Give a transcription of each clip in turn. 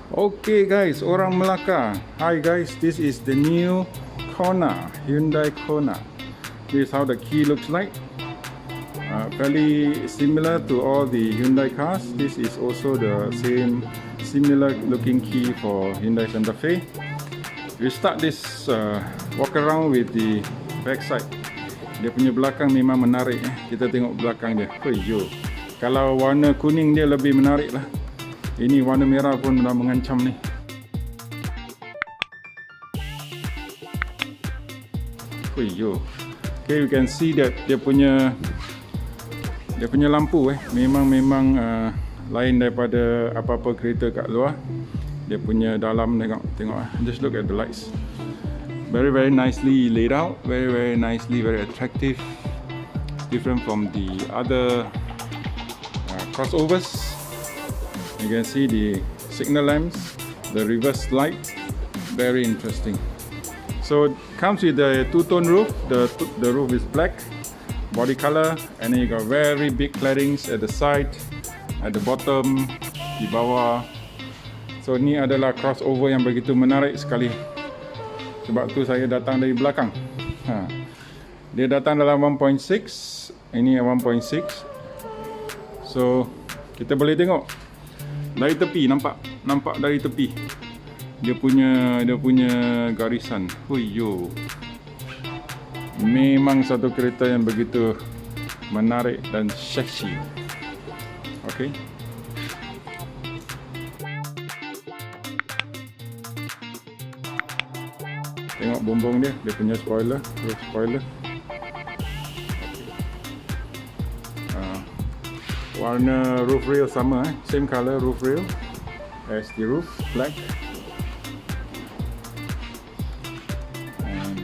Okay guys, orang Melaka. Hi guys, this is the new Kona, Hyundai Kona. This is how the key looks like. Fairly similar to all the Hyundai cars. This is also the same similar looking key for Hyundai Santa Fe. We start this walk around with the back side. Dia punya belakang memang menarik. Kita tengok belakang dia. Yo. Kalau warna kuning dia lebih menarik lah. Ini warna merah pun dah mengancam ni. Yo. Okay, you can see that dia punya lampu memang lain daripada apa-apa kereta kat luar. Dia punya dalam tengok just look at the lights. Very nicely laid out, very nicely, very attractive. Different from the other crossovers. You can see the signal lamps, the reverse light, very interesting. So it comes with the two-tone roof. The roof is black, body color, and then you got very big claddings at the side, at the bottom, di bawah. So ni adalah crossover yang begitu menarik sekali. Sebab tu saya datang dari belakang. Dia datang dalam 1.6, ini 1.6. So kita boleh tengok dari tepi, nampak dari tepi dia punya garisan. Yo. Memang satu kereta yang begitu menarik dan seksi. Okay. Tengok bumbung dia punya spoiler, roof spoiler. Warna roof rail sama, same color roof rail as the roof, black. And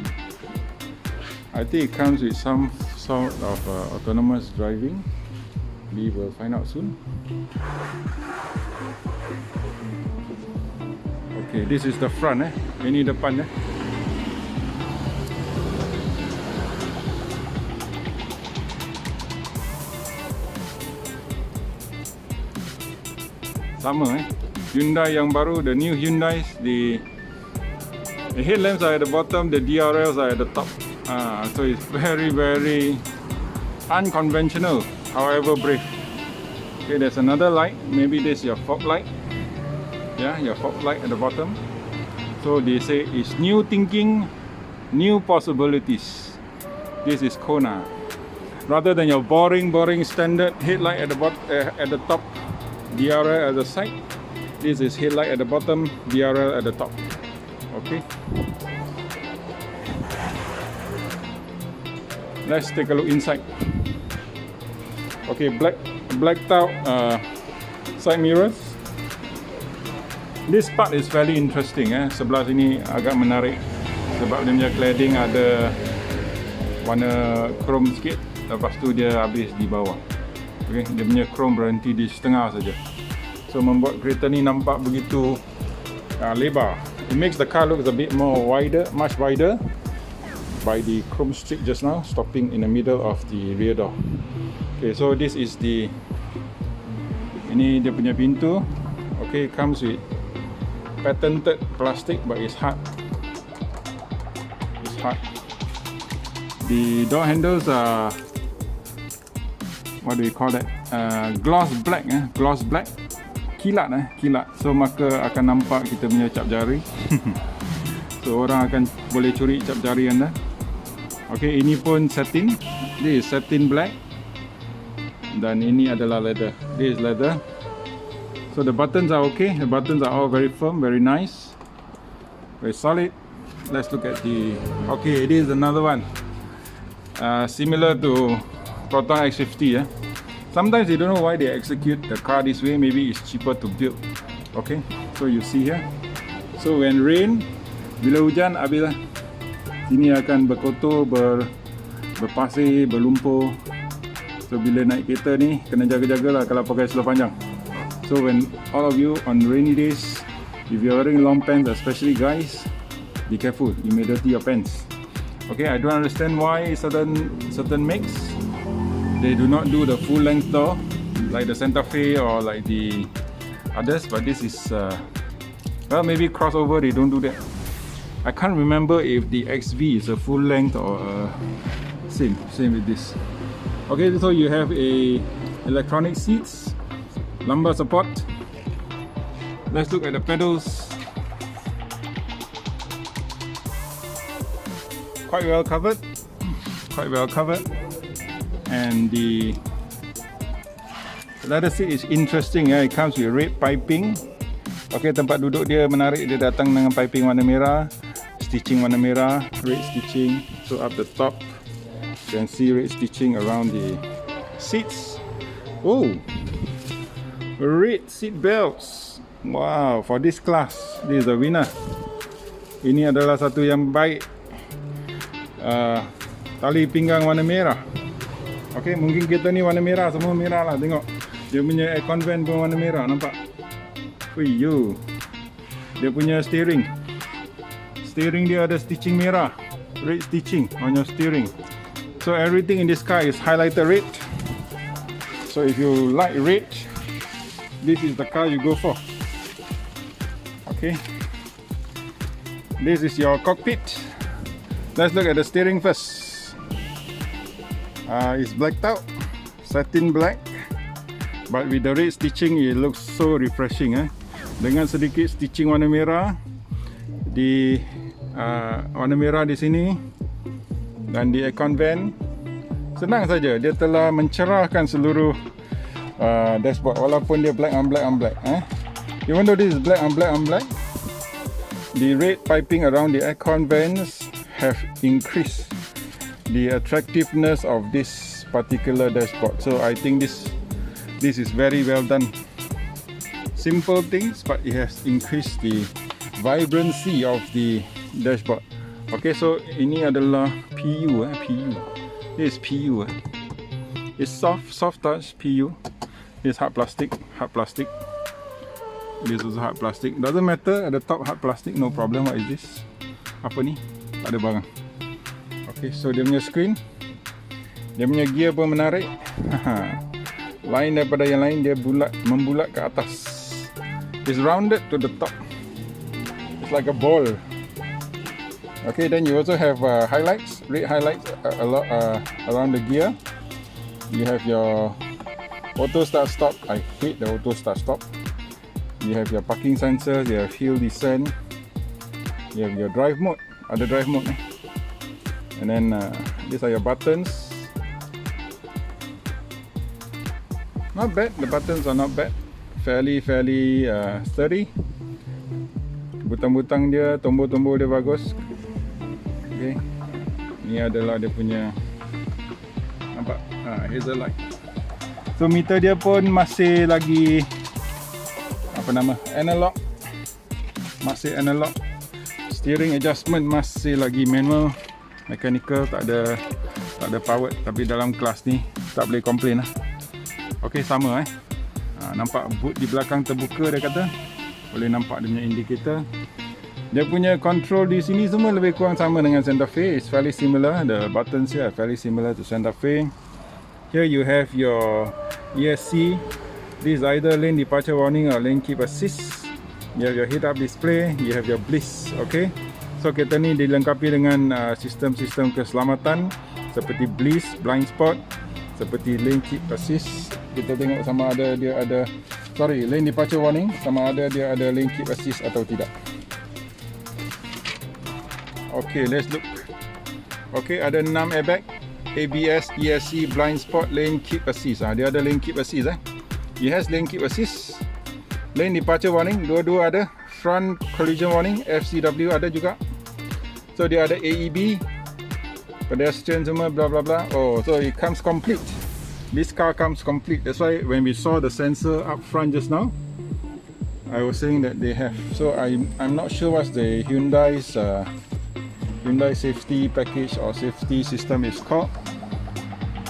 I think it comes with some sort of autonomous driving. We will find out soon. Okay, this is the front Ini depan Sama Hyundai yang baru, the new Hyundais, the headlamps are at the bottom, the DRLs are at the top. So it's very unconventional, however brave. Okay, there's another light. Maybe this is your fog light. Yeah, your fog light at the bottom. So they say it's new thinking, new possibilities. This is Kona. Rather than your boring standard headlight at the top, DRL at the side. This is headlight at the bottom, DRL at the top. Okay. Let's take a look inside. Okay, blacked out side mirrors. This part is very interesting Sebelah sini agak menarik sebab dia punya cladding ada warna chrome sikit. Lepas tu dia habis di bawah. Okay, dia punya chrome berhenti di setengah saja. So membuat kereta ni nampak begitu lebar. It makes the car look a bit more wider, much wider by the chrome strip just now, stopping in the middle of the rear door. Okay, so this is ini dia punya pintu. Okay, comes with patented plastic, but it's hard. It's hard. The door handles are, what do we call that? Gloss black, gloss black, kilat. So maka akan nampak kita punya cap jari. So orang akan boleh curi cap jari anda. Okay, ini pun satin. This is satin black. Dan ini adalah leather. This is leather. So the buttons are okay. The buttons are all very firm, very nice, very solid. Let's look at the. Okay, it is another one. Similar to Proton X50. Sometimes they don't know why they execute the car this way. Maybe it's cheaper to build. Okay, so you see here. So when rain, bila hujan habislah. Sini akan berkotor, berpasir, berlumpur. So bila naik kereta ni kena jaga-jagalah kalau pakai seluar panjang. So when all of you on rainy days, if you're wearing long pants, especially guys, be careful, you may dirty your pants. Okay, I don't understand why certain makes they do not do the full length door like the Santa Fe or like the others, but this is Well, maybe crossover they don't do that. I can't remember if the XV is a full length or same with this. Okay, so you have a electronic seats, lumbar support. Let's look at the pedals. Quite well covered, and the leather seat is interesting. It comes with red piping. Okay, tempat duduk dia menarik, dia datang dengan piping warna merah, stitching warna merah, red stitching. So up the top you can see red stitching around the seats. Oh, red seat belts. Wow, for this class, this is a winner. Ini adalah satu yang baik. Tali pinggang warna merah. Okay, mungkin kita ni warna merah, semua merah lah. Tengok, dia punya aircon vent pun warna merah, nampak? Wih, dia punya steering dia ada stitching merah, red stitching on your steering. So everything in this car is highlighted red. So if you like red, this is the car you go for. Okay, this is your cockpit. Let's look at the steering first. It's blacked out, satin black, but with the red stitching it looks so refreshing. Dengan sedikit stitching warna merah di warna merah di sini dan di aircon vent, senang saja dia telah mencerahkan seluruh dashboard walaupun dia black on black. Even though this is black on black, the red piping around the aircon vents have increased the attractiveness of this particular dashboard. So I think this is very well done. Simple things, but it has increased the vibrancy of the dashboard. Okay, so ini adalah PU. This is PU. It's soft touch PU. This hard plastic. This is hard plastic. Doesn't matter at the top, hard plastic, no problem. What is this? Apa ni? Tak ada barang. Okay, so dia punya screen, dia punya gear pun menarik. Lain daripada yang lain, dia membulat ke atas. It's rounded to the top. It's like a ball. Okay, then you also have highlights, red highlights around the gear. You have your auto start stop. I hate the auto start stop. You have your parking sensors, you have hill descent, you have your drive mode. Ada drive mode. And then these are your buttons. Not bad, the buttons are not bad. Fairly sturdy. Butang-butang dia, tombol-tombol dia bagus. Okay, ni adalah dia punya, nampak? Hazel light. So meter dia pun masih lagi analog. Masih analog. Steering adjustment masih lagi manual. Mechanical, tak ada powered. Tapi dalam kelas ni tak boleh complain lah. Okay, sama nampak boot di belakang terbuka, dia kata. Boleh nampak dia punya indicator. Dia punya control di sini semua lebih kurang sama dengan Santa Fe. It's fairly similar. The buttons here are fairly similar to Santa Fe. Here you have your ESC. This is either lane departure warning or lane keep assist. You have your head-up display. You have your bliss. Okay. So kereta ni dilengkapi dengan sistem-sistem keselamatan seperti bliss, blind spot, seperti lane keep assist. Kita tengok sama ada dia ada lane departure warning, sama ada dia ada lane keep assist atau tidak. Okay, let's look. Okay, ada 6 airbag, ABS, ESC, blind spot, lane keep assist. Dia ada lane keep assist. It has lane keep assist, lane departure warning, dua-dua ada. Front collision warning, FCW ada juga. So dia ada AEB, pedestrian semua, bla bla bla. Oh, so it comes complete. This car comes complete. That's why when we saw the sensor up front just now, I was saying that they have. So I'm not sure what's the Hyundai's Hyundai safety package or safety system is called.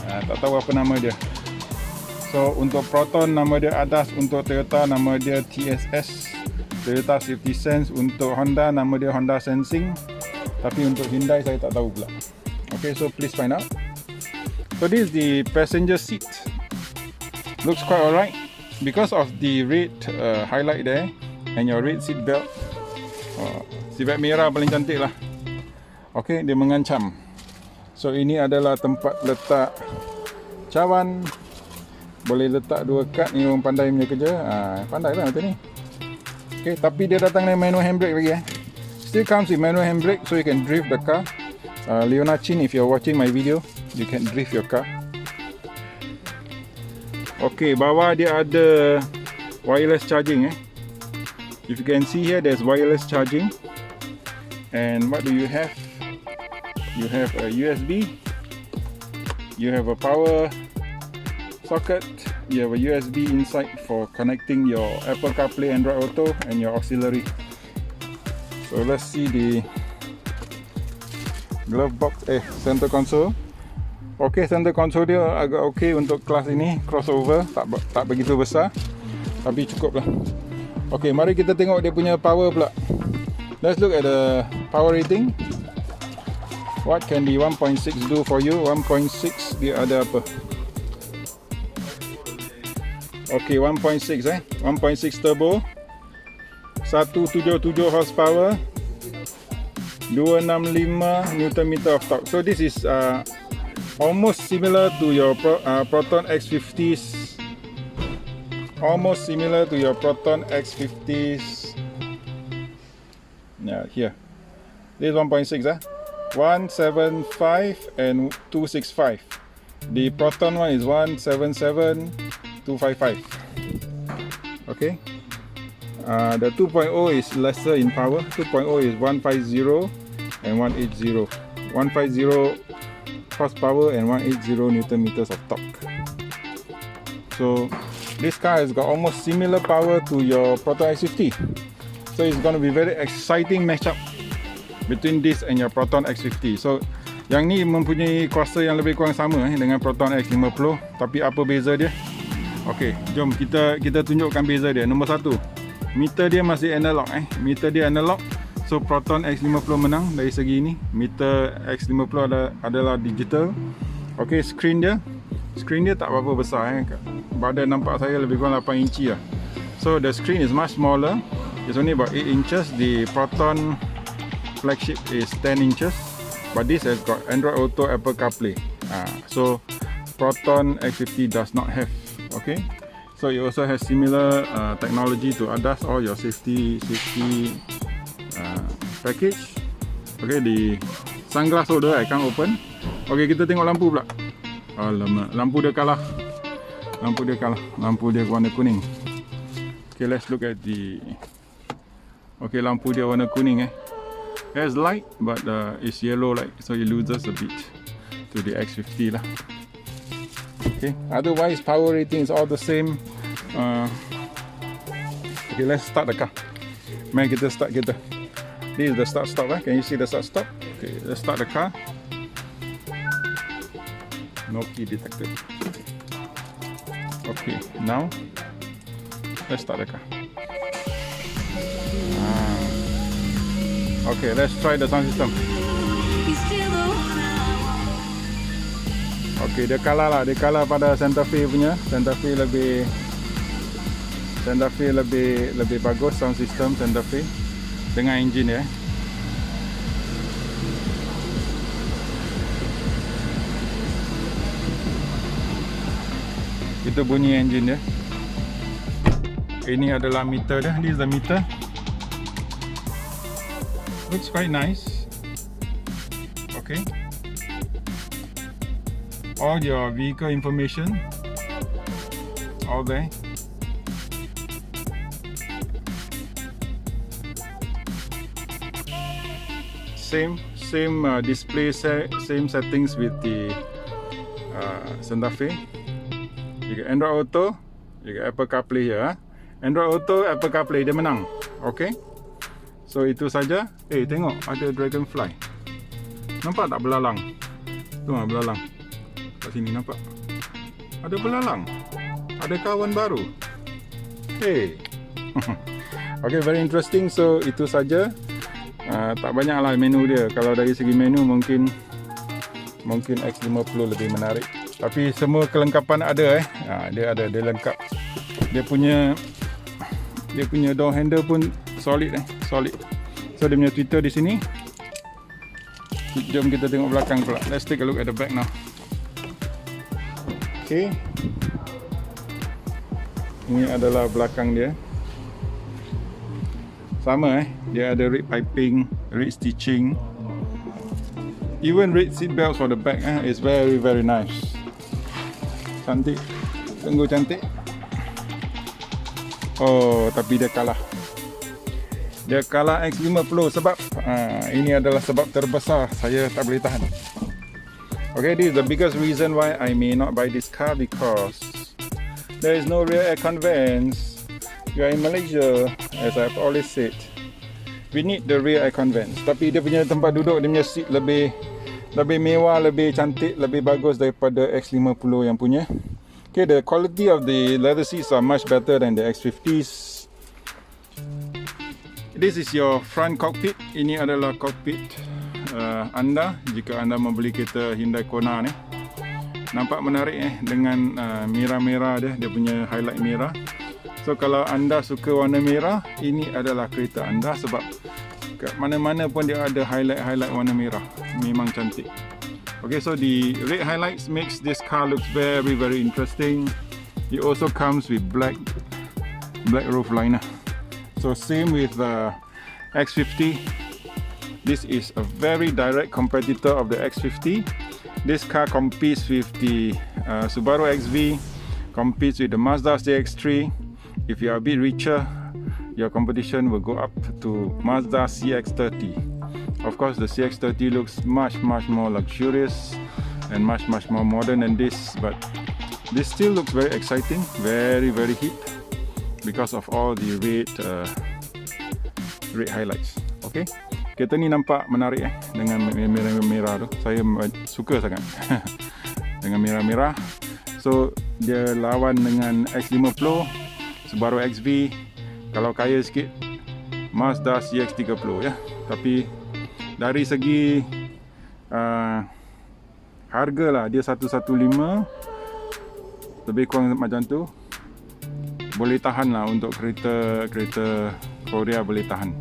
Tak tahu apa nama dia. So untuk Proton nama dia ADAS, untuk Toyota nama dia TSS, Toyota Safety Sense, untuk Honda nama dia Honda Sensing. Tapi untuk Hyundai saya tak tahu pula. Okay, so please find out. So this is the passenger seat. Looks quite alright because of the red highlight there and your red seat belt. Civet merah paling cantik lah. Okey, dia mengancam. So ini adalah tempat letak cawan. Boleh letak 2 kad. Ni orang pandai punya kerja. Pandai lah macam ni. Okey, tapi dia datang dengan manual handbrake lagi Still comes with manual handbrake, so you can drift the car. Leona Chin, if you're watching my video, you can drift your car. Okey, bawah dia ada wireless charging If you can see here, there's wireless charging. And what do you have? You have a USB. You have a power socket. You have a USB inside for connecting your Apple CarPlay, Android Auto, and your auxiliary. So let's see the glove box, center console. Okay, center console dia agak okay untuk kelas ini, crossover, tak begitu besar, tapi cukup lah. Okay, mari kita tengok dia punya power pula. Let's look at the power rating. What can the 1.6 do for you? 1.6 dia ada apa? Okay, 1.6 1.6 turbo, 177 horsepower, 265 Nm of torque. So this is almost similar to your Proton X50's. Almost similar to your Proton X50's. Yeah, here. This is 1.6 175 and 265. The Proton one is 177, 255. Okay. The 2.0 is lesser in power. 2.0 is 150 and 180. 150 horsepower and 180 Nm of torque. So this car has got almost similar power to your Proton X50. So it's going to be very exciting matchup between this and your Proton X50. So yang ni mempunyai kuasa yang lebih kurang sama dengan Proton X50. Tapi apa beza dia? Okey, jom kita tunjukkan beza dia. Nombor 1, meter dia masih analog meter dia analog. So Proton X50 menang dari segi ini. Meter X50 adalah digital. Okey, screen dia tak berapa besar Badan nampak saya lebih kurang 8 inci lah. So the screen is much smaller. It's only about 8 inches. The Proton flagship is 10 inches. But this has got Android Auto, Apple CarPlay. So Proton X50 does not have. Okay, so it also has similar technology to ADAS or your safety package. Okay, the sunglass holder I can't open. Okay, kita tengok lampu pula. Alamak, lampu dia kalah. Lampu dia warna kuning. Okay, let's look at the. Okay, lampu dia warna kuning It has light, but it's yellow light, so it loses a bit to the X50 lah. Okay, otherwise power rating is all the same. Okay, let's start the car. Mari kita start kita. This is the start stop Can you see the start stop? Okay, let's start the car. No key detected. Okay, now let's start the car. Okay, let's try the sound system. Okay, dia kalah pada Santa Fe punya. Santa Fe lebih bagus sound system Santa Fe dengan engine Itu bunyi engine dia. Ini adalah meter dia. This is the meter. Looks quite nice. Okay. All your vehicle information all there. Same display same settings with the Santa Fe. You get Android Auto, you get Apple CarPlay here. Android Auto, Apple CarPlay dia menang. Okay. So itu saja. Tengok ada dragonfly. Nampak tak belalang? Tu belalang. Kat sini nampak. Ada belalang. Ada kawan baru. Hey. Okay, very interesting. So itu saja. Tak banyaklah menu dia. Kalau dari segi menu mungkin X50 lebih menarik. Tapi semua kelengkapan ada dia lengkap. Dia punya door handle pun solid solid. So dia punya Twitter di sini. Jom kita tengok belakang pula. Let's take a look at the back now. Okay. Ini adalah belakang dia. Sama dia ada red piping, red stitching. Even red seat belts for the back is very nice. Cantik. Sungguh cantik. Oh, tapi dia kalah. Dia kalah X50 sebab ini adalah sebab terbesar saya tak boleh tahan. Okay, this is the biggest reason why I may not buy this car, because there is no rear aircon vents. You are in Malaysia, as I've always said. We need the rear aircon vents. Tapi dia punya tempat duduk, dia punya seat lebih mewah, lebih cantik, lebih bagus daripada X50 yang punya. Okay, the quality of the leather seats are much better than the X50s. This is your front cockpit. Ini adalah cockpit anda jika anda membeli kereta Hyundai Kona ni. Nampak menarik dengan merah-merah dia punya highlight merah. So kalau anda suka warna merah, ini adalah kereta anda sebab kat mana-mana pun dia ada highlight warna merah. Memang cantik. Okay, so the red highlights makes this car looks very interesting. It also comes with black roof liner. So same with the X50. This is a very direct competitor of the X50. This car competes with the Subaru XV, competes with the Mazda CX-3. If you are a bit richer, your competition will go up to Mazda CX-30. Of course, the CX-30 looks much more luxurious and much more modern than this, but this still looks very exciting, very hip because of all the red highlights. Okay, kereta ni nampak menarik dengan merah tu. Saya suka sangat dengan merah. So dia lawan dengan X50, Subaru XV, kalau kaya sikit Mazda CX-30 ya. Tapi dari segi harga lah, dia 115 lebih kurang macam tu. Boleh tahan lah untuk kereta Korea, boleh tahan.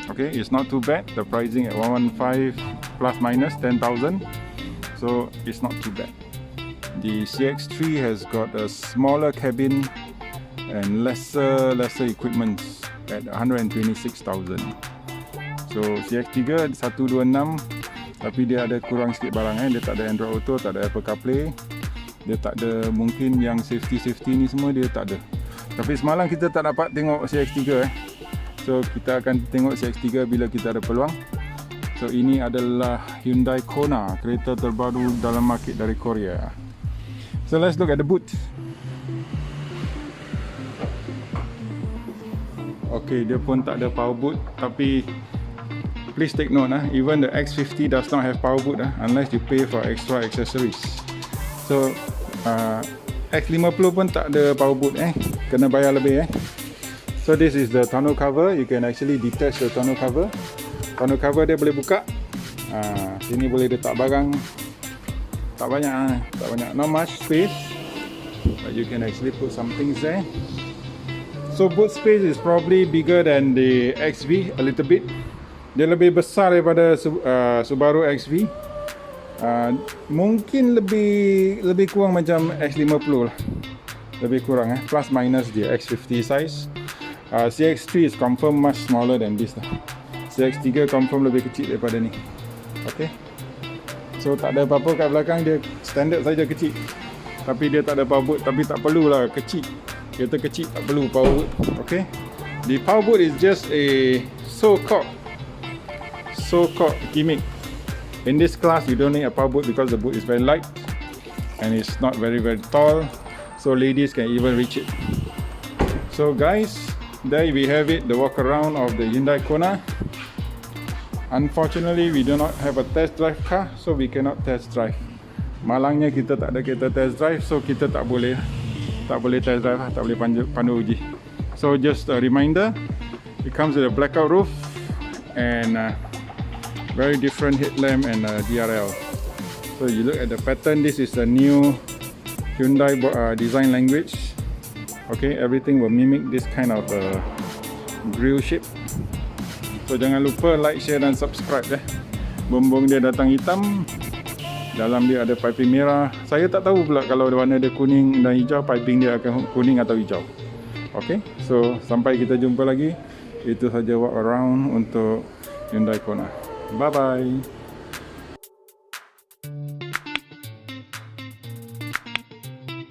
Okay, it's not too bad. The pricing at 115 plus minus 10,000, so it's not too bad. The CX-3 has got a smaller cabin and lesser equipment at 126,000. So CX-3 126, tapi dia ada kurang sikit barang Dia tak ada Android Auto, tak ada Apple CarPlay, dia tak ada mungkin yang safety ni semua dia tak ada. Tapi semalam kita tak dapat tengok CX-3 So kita akan tengok CX-3 bila kita ada peluang. So ini adalah Hyundai Kona, kereta terbaru dalam market dari Korea. So let's look at the boot. Okay, dia pun tak ada power boot, tapi please take note even the X50 does not have power boot unless you pay for extra accessories. So X50 pun tak ada power boot kena bayar lebih So this is the tonneau cover. You can actually detach the tonneau cover. Tonneau cover dia boleh buka. Sini boleh letak barang. Tak banyak, not much space, but you can actually put some things there. So boot space is probably bigger than the XV a little bit. Dia lebih besar daripada Subaru XV. Mungkin lebih kurang macam X50 lah. Lebih kurang plus minus dia X50 size. CX-3 is confirm much smaller than this lah. CX-3 confirm lebih kecil daripada ni. Okay. So tak ada apa-apa kat belakang, dia standard saja kecil. Tapi dia tak ada power boot, tapi tak perlulah kecil. Kereta kecil tak perlu power boot. Okay. The power boot is just a so-called gimmick. In this class you don't need a power boot because the boot is very light and it's not very tall, so ladies can even reach it. So guys, there we have it, the walk around of the Hyundai Kona. Unfortunately we do not have a test drive car, so we cannot test drive. Malangnya kita tak ada kereta test drive, so kita tak boleh test drive, tak boleh pandu uji. So just a reminder, it comes with a blackout roof and very different headlamp and DRL. So you look at the pattern, this is a new Hyundai design language. Okay, everything will mimic this kind of grill shape. So jangan lupa like, share dan subscribe ya. Bumbung dia datang hitam, dalam dia ada piping merah. Saya tak tahu pula kalau warna dia kuning dan hijau, piping dia akan kuning atau hijau. Okay, so sampai kita jumpa lagi. Itu saja walk around untuk Hyundai Kona. Bye bye.